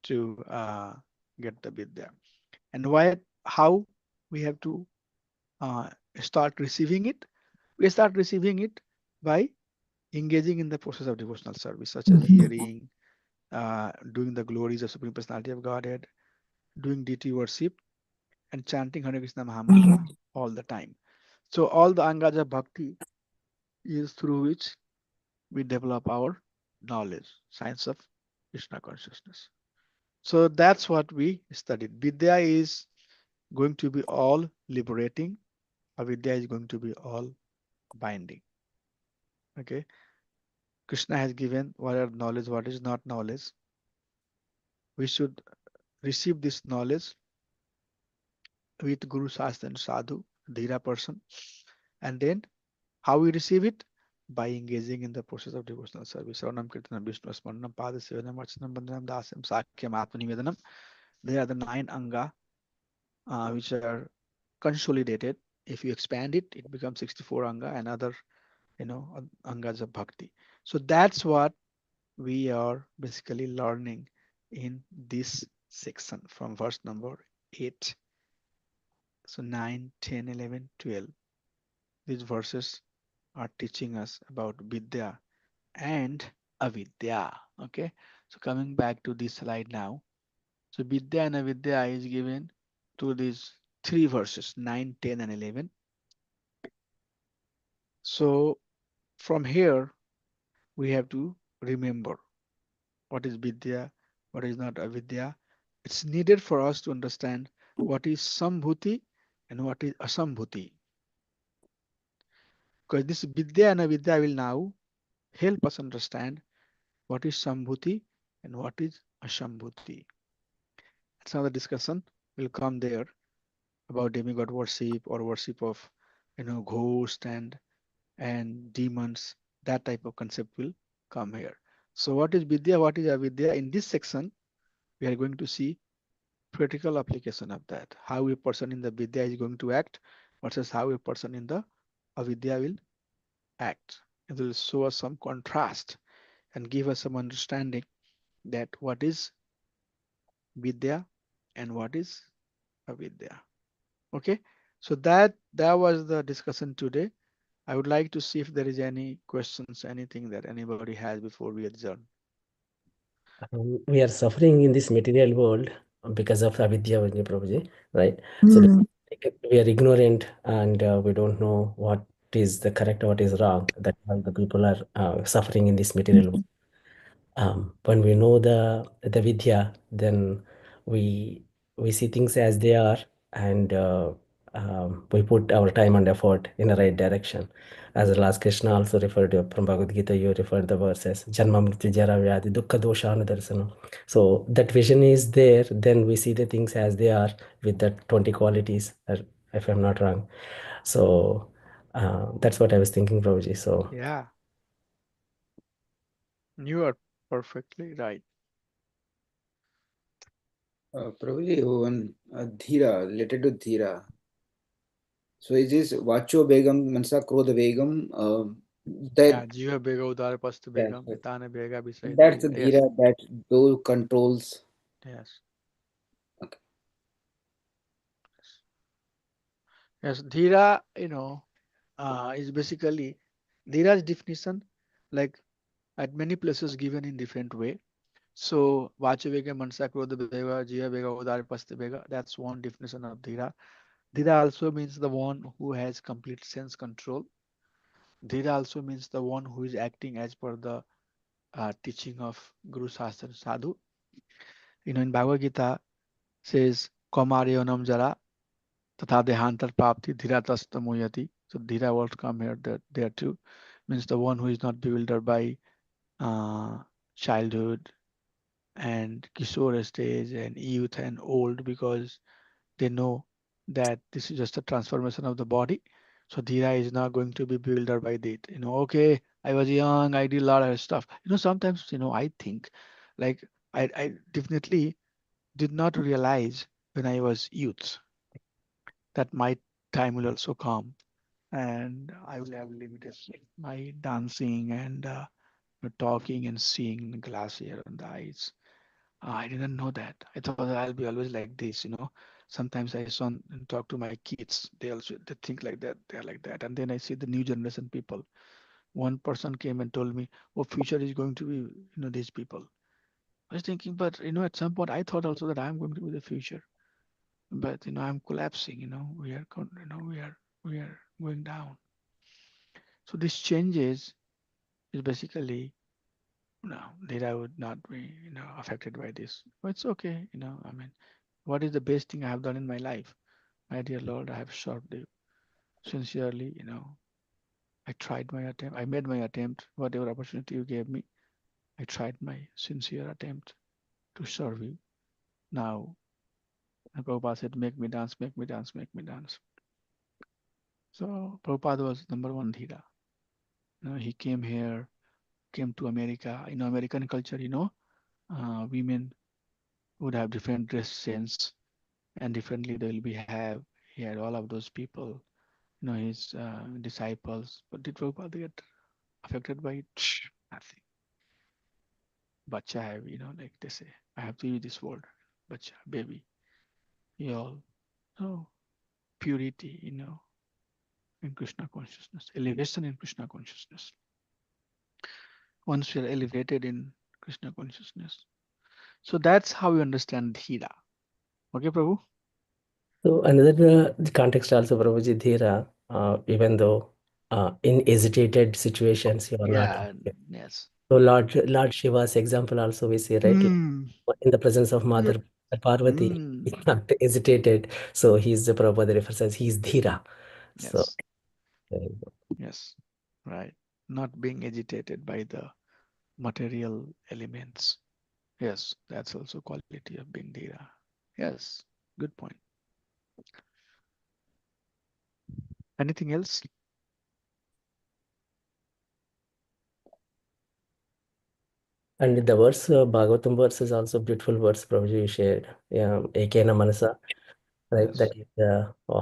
S1: to get the vidya. And why, how we have to uh, start receiving it? We start receiving it by engaging in the process of devotional service, such as hearing, doing the glories of Supreme Personality of Godhead, doing deity worship, and chanting Hare Krishna Mahamantra all the time. So all the angas of bhakti is through which we develop our knowledge, science of Krishna consciousness. So that's what we studied. Vidya is going to be all liberating. Avidya is going to be all binding. Okay. Krishna has given what are knowledge, what is not knowledge. We should receive this knowledge with Guru Shastra and Sadhu, Dhira person. And then how we receive it? By engaging in the process of devotional service. Saranam Kirtanam Vishnu Smaranam Padasevanam Archanam Bandhanam Dasam Sakyam Atmanivedanam. They are the 9 anga which are consolidated. If you expand it, it becomes 64 anga and other, angas of bhakti. So that's what we are basically learning in this section from verse number 8. So 9, 10, 11, 12. These verses are teaching us about Vidya and Avidya. Okay. So coming back to this slide now. So Vidya and Avidya is given to these 3 verses, 9, 10, and 11. So from here, we have to remember what is Vidya, what is not Avidya. It's needed for us to understand what is Sambhuti and what is Asambhuti. Because this Vidya and Avidya will now help us understand what is Sambhuti and what is Asambhuti. Some of the discussion will come there about demigod worship or worship of ghost and demons. That type of concept will come here. So what is Vidya, what is Avidya? In this section, we are going to see practical application of that. How a person in the Vidya is going to act versus how a person in the Avidya will act. It will show us some contrast and give us some understanding that what is Vidya and what is Avidya. Okay, so that was the discussion today. I would like to see if there is any questions, anything that anybody has before we adjourn.
S4: We are suffering in this material world because of avidya, Prabhuji, right? So we are ignorant and we don't know what is the correct, what is wrong. That's why the people are suffering in this material world. When we know the vidya, then we we see things as they are, and we put our time and effort in the right direction. As the last Krishna also referred to from Bhagavad Gita, you referred the verses Janma Mrityu Jara Vyadi Dukkha Dosha Anudarsana. So that vision is there, then we see the things as they are with the 20 qualities, if I'm not wrong. So that's what I was thinking, Prabhuji. So
S1: Yeah. You are perfectly right.
S3: Prabhuji, one Dhira, related to Dhira. So is this Vacho Begam, Mansa Krodha Begam?
S1: Yeah,
S3: That
S1: Jiva Bega Udar Past
S3: yes,
S1: Begam,
S3: yes.
S1: Mitana Bega beside
S3: That's the
S1: Dhira. Yes,
S3: Dhira that those controls.
S1: yes,
S3: Okay.
S1: yes. Dhira, is basically Dhira's definition, like at many places given in different way. So Vachavega, Mansa Krodha Bega, Jiva Bega Udar Past Bega. That's one definition of Dhira. Dhira also means the one who has complete sense control. Dhira also means the one who is acting as per the teaching of Guru Sastra Sadhu. In Bhagavad Gita says, Kamaryanam Jara Tatha Dehantar Prapti Dhira Tastamoyati. So Dhira word come here there too. Means the one who is not bewildered by uh, childhood and Kishore stage and youth and old, because they know that this is just a transformation of the body. So Dhira is not going to be bewildered by it. Okay, I was young, I did a lot of stuff. Sometimes, I think like I definitely did not realize when I was youth that my time will also come and I will have limited my dancing and talking and seeing glass here on the eyes. I didn't know that. I thought I'll be always like this. Sometimes I saw and talk to my kids. They think like that. They're like that. And then I see the new generation people. One person came and told me, "Oh, future is going to be these people." I was thinking, but at some point I thought also that I'm going to be the future. But I'm collapsing. We are going down. So these changes is basically that I would not be affected by this. But it's okay. I mean, what is the best thing I have done in my life? My dear Lord, I have served you sincerely. I tried my attempt. I made my attempt. Whatever opportunity you gave me, I tried my sincere attempt to serve you. Now, and Prabhupada said, make me dance, make me dance, make me dance. So Prabhupada was number one Dhira. He came here, came to America. American culture, women would have different dress sense and differently they will behave. He had all of those people, his disciples. But did Prabhupada get affected by it? Nothing. Bacha have, like they say, I have to use this word. Bacha, baby. You all know purity, in Krishna consciousness, elevation in Krishna consciousness. Once we are elevated in Krishna consciousness. So that's how we understand Dhira. Okay, Prabhu?
S4: So another context also, Prabhuji, Dhira, even though in agitated situations you are not.
S1: Yeah, yes.
S4: So Lord Shiva's example also we see, right?
S1: Mm,
S4: In the presence of Mother
S1: good.
S4: Parvati, he's
S1: Mm,
S4: not hesitated. So he's the Prabhupada refers as he's Dhira. So
S1: yes, yes, right. Not being agitated by the material elements. Yes, that's also quality of being Dhira. Yes, good point. Anything else?
S4: and the verse, Bhagavatam verse is also beautiful verse, Prabhuji you shared. Yeah, Ekena Manasa, right?
S1: Yes.
S4: That is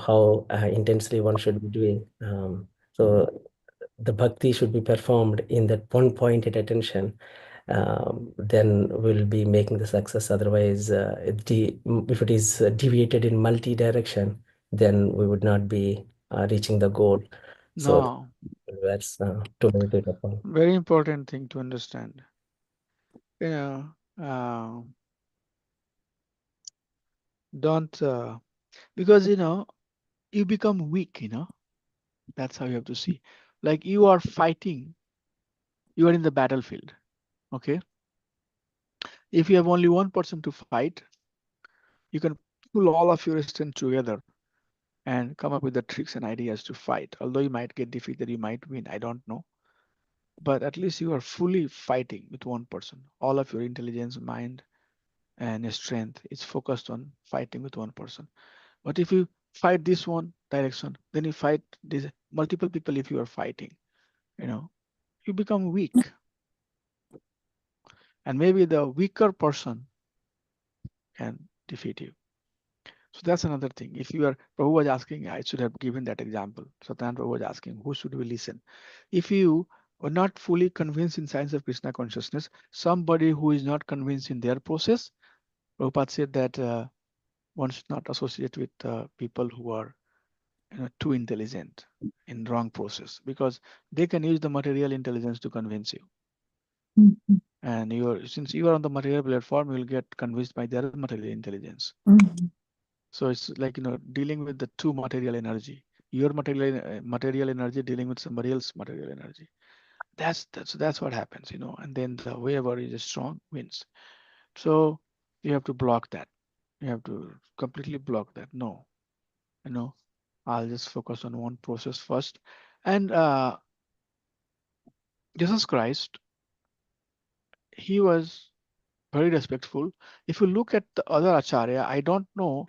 S4: how intensely one should be doing. So the bhakti should be performed in that one pointed attention. Then we'll be making the success. Otherwise, if it is deviated in multi-direction, then we would not be reaching the goal. So
S1: No,
S4: that's to meditate upon.
S1: very important thing to understand. You know, uh, don't, because, you become weak, that's how you have to see. Like you are fighting, you are in the battlefield. Okay. If you have only one person to fight, you can pull all of your strength together and come up with the tricks and ideas to fight. Although you might get defeated, you might win, I don't know. But at least you are fully fighting with one person. All of your intelligence, mind, and strength is focused on fighting with one person. But if you fight this one direction, then you fight these multiple people. If you are fighting, you become weak. And maybe the weaker person can defeat you. So that's another thing. If you are, Prabhu was asking, I should have given that example. Satyan Prabhu was asking, who should we listen? If you are not fully convinced in science of Krishna consciousness, somebody who is not convinced in their process, Prabhupada said that one should not associate with people who are too intelligent in wrong process, because they can use the material intelligence to convince you.
S7: Mhm.
S1: And since you are on the material platform, you will get convinced by their material intelligence.
S7: Mhm.
S1: So it's like dealing with the two material energy, your material energy dealing with somebody else's material energy. That's what happens, and then the whoever is strong wins. So you have to block that. You have to completely block that. No, you know, I'll just focus on one process first. And Jesus Christ, he was very respectful. If you look at the other Acharya, I don't know,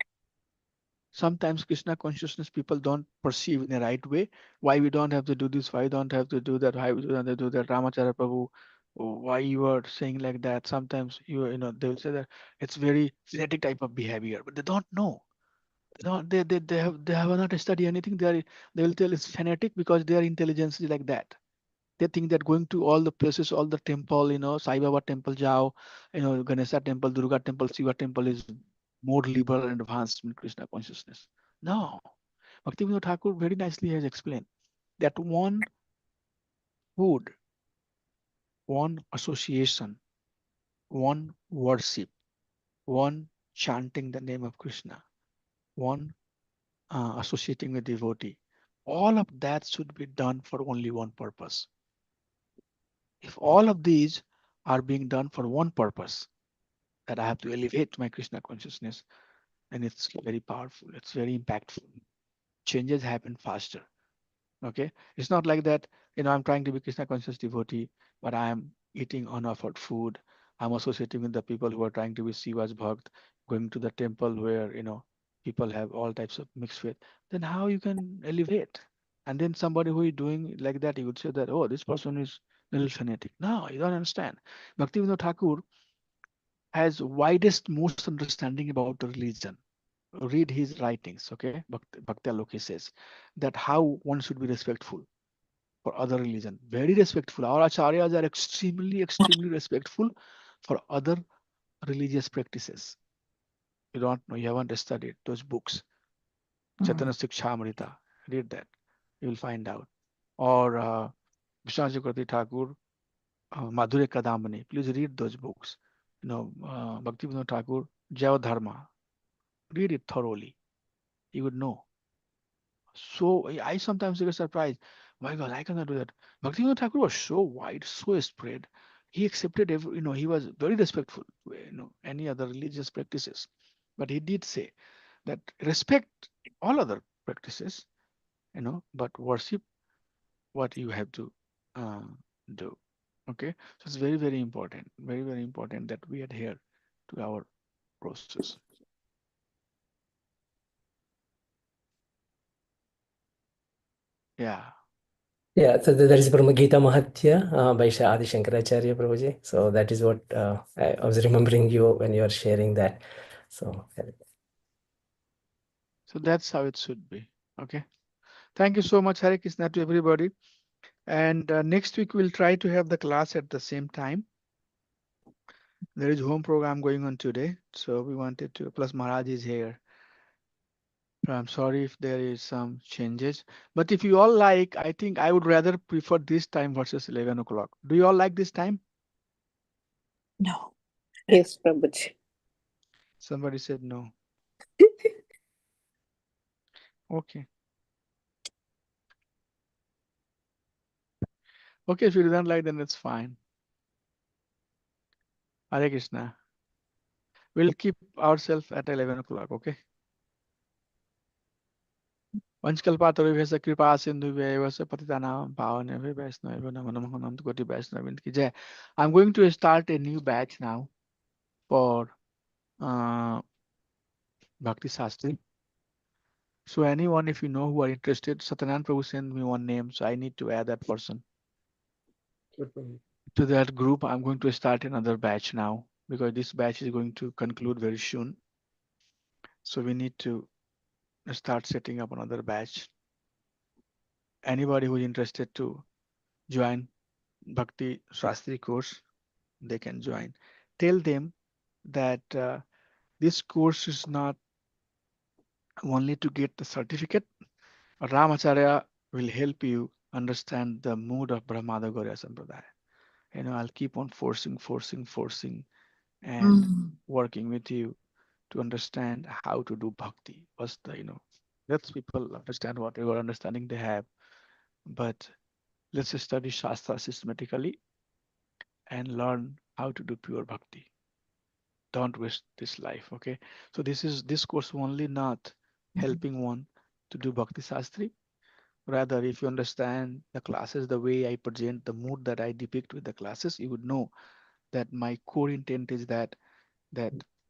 S1: sometimes Krishna consciousness people don't perceive in the right way. Why we don't have to do this? Why we don't have to do that? Why we don't have to do that? Ramacharya Prabhu, why you are saying like that? Sometimes they will say that it's very genetic type of behavior, but they don't know. No, they have not studied anything. They will tell it's fanatic because their intelligence is like that. They think that going to all the places, all the temple, Sai Baba temple, Jao, Ganesha temple, Durga temple, Shiva temple is more liberal and advanced in Krishna consciousness. No, Bhaktivinoda Thakur very nicely has explained that one food, one association, one worship, one chanting the name of Krishna, one associating with devotee, all of that should be done for only one purpose. If all of these are being done for one purpose, that I have to elevate my Krishna consciousness, and it's very powerful, it's very impactful. Changes happen faster. Okay, it's not like that. I'm trying to be Krishna conscious devotee, but I am eating unoffered food. I'm associating with the people who are trying to be Shiva's bhakt, going to the temple where people have all types of mixed faith. Then how you can elevate? And then somebody who is doing like that, you would say that, oh, this person is a little fanatic. No, you don't understand. Bhaktivinoda Thakur has widest most understanding about the religion. Read his writings. Okay, Bhakti Aloki says that how one should be respectful for other religion. Very respectful. Our acharyas are extremely, extremely respectful for other religious practices. You don't know, you haven't studied those books. Chaitanya Shikshamrita. Read that. You will find out. Or Vishwanath Chakravarti Thakur, Madhurya Kadambini. Please read those books. Bhakti Vinod Thakur, Jaya Dharma. Read it thoroughly. You would know. So I sometimes get surprised. My God, I cannot do that. Bhaktivinoda Thakur was so wide, so spread. He accepted he was very respectful to any other religious practices. But he did say that respect all other practices, but worship what you have to uh, do. Okay, so it's very, very important, very, very important that we adhere to our process. Yeah.
S4: Yeah, so there is Brahma Gita Mahatya by Adi Shankaracharya Prabhuji. So that is what I was remembering you when you were sharing that. So
S1: So that's how it should be. Okay. Thank you so much, Hare Krishna, to everybody. And next week we'll try to have the class at the same time. There is home program going on today, so we wanted to. Plus Maharaj is here. I'm sorry if there is some changes, but if you all like, I think I would rather prefer this time versus 11 o'clock. Do you all like this time?
S7: No.
S2: Yes, Prabhuji.
S1: Somebody said no. Okay. Okay, if you don't like, then it's fine. Hare Krishna. We'll keep ourselves at 11 o'clock, okay? वंशकल्पातरुभ्यश्च कृपा सिन्धुभ्यैव पतितानां पावनेभ्यो वैष्णवेभ्यो नमो नमः अनंत कोटि वैष्णववृंद की जय. I'm going to start a new batch now for Bhakti Shastri. So anyone, if you know who are interested, Satyanand Prabhu sent me one name, so I need to add that person. to that group, I'm going to start another batch now because this batch is going to conclude very soon. So we need to start setting up another batch. Anybody who is interested to join Bhakti Shastri course, they can join. Tell them that this course is not only to get the certificate. Ramacharya will help you understand the mood of Brahmada Gauriya Sampradaya. I'll keep on forcing, and working with you to understand how to do bhakti. What's let people understand whatever understanding they have, but let's study Shastra systematically and learn how to do pure bhakti. Don't waste this life, okay? So this course only not helping one to do bhakti shastri. Rather, if you understand the classes, the way I present, the mood that I depict with the classes, you would know that my core intent is that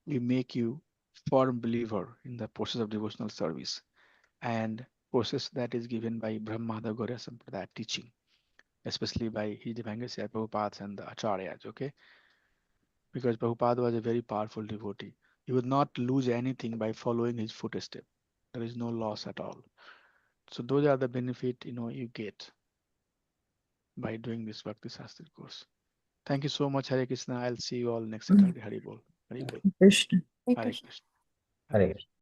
S1: we make you firm believer in the process of devotional service and process that is given by Brahmada Gauriya Sampradaya teaching, especially by His Divine Prabhupada and the Acharyas, okay? Because Prabhupada was a very powerful devotee. He would not lose anything by following his footstep. There is no loss at all. So those are the benefit you get by doing this Bhakti Shastri course. Thank you so much, Hare Krishna. I'll see you all next Saturday. Hari Bol. Hari Bol.
S7: Krishna.
S6: Hare
S1: Hare
S6: Krishna.
S1: Krishna.
S4: Hare Krishna.